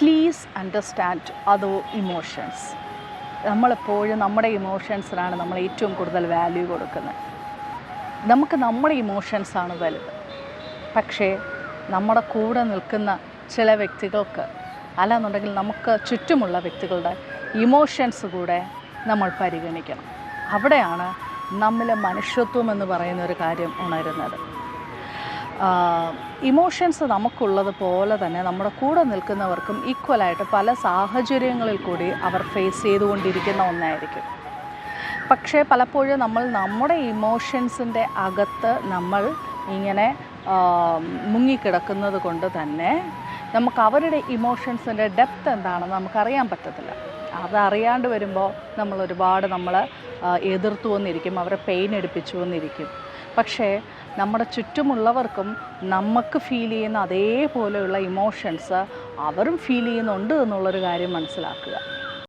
Please understand other emotions. നമ്മളെപ്പോഴും നമ്മുടെ ഇമോഷൻസിനാണ് നമ്മൾ ഏറ്റവും കൂടുതൽ വാല്യൂ കൊടുക്കുന്നത്. നമുക്ക് നമ്മുടെ ഇമോഷൻസാണ് വലുത്. പക്ഷേ നമ്മുടെ കൂടെ നിൽക്കുന്ന ചില വ്യക്തികൾക്ക്, അല്ലാന്നുണ്ടെങ്കിൽ നമുക്ക് ചുറ്റുമുള്ള വ്യക്തികളുടെ ഇമോഷൻസ് കൂടെ നമ്മൾ പരിഗണിക്കണം. അവിടെയാണ് നമ്മിലെ മനുഷ്യത്വം എന്ന് പറയുന്ന ഒരു കാര്യം ഉണരുന്നത്. ഇമോഷൻസ് നമുക്കുള്ളത് പോലെ തന്നെ നമ്മുടെ കൂടെ നിൽക്കുന്നവർക്കും ഈക്വലായിട്ട് പല സാഹചര്യങ്ങളിൽ കൂടി അവർ ഫേസ് ചെയ്തുകൊണ്ടിരിക്കുന്ന ഒന്നായിരിക്കും. പക്ഷേ പലപ്പോഴും നമ്മൾ നമ്മുടെ ഇമോഷൻസിൻ്റെ അകത്ത് നമ്മൾ ഇങ്ങനെ മുങ്ങിക്കിടക്കുന്നത് കൊണ്ട് തന്നെ നമുക്ക് അവരുടെ ഇമോഷൻസിൻ്റെ ഡെപ്ത് എന്താണെന്ന് നമുക്കറിയാൻ പറ്റത്തില്ല. അതറിയാണ്ട് വരുമ്പോൾ നമ്മൾ എതിർത്തു വന്നിരിക്കും, അവരെ പെയിൻ എടുപ്പിച്ചു വന്നിരിക്കും. പക്ഷേ നമ്മുടെ ചുറ്റുമുള്ളവർക്കും നമുക്ക് ഫീൽ ചെയ്യുന്ന അതേപോലെയുള്ള ഇമോഷൻസ് അവരും ഫീൽ ചെയ്യുന്നുണ്ട് എന്നുള്ളൊരു കാര്യം മനസ്സിലാക്കുക.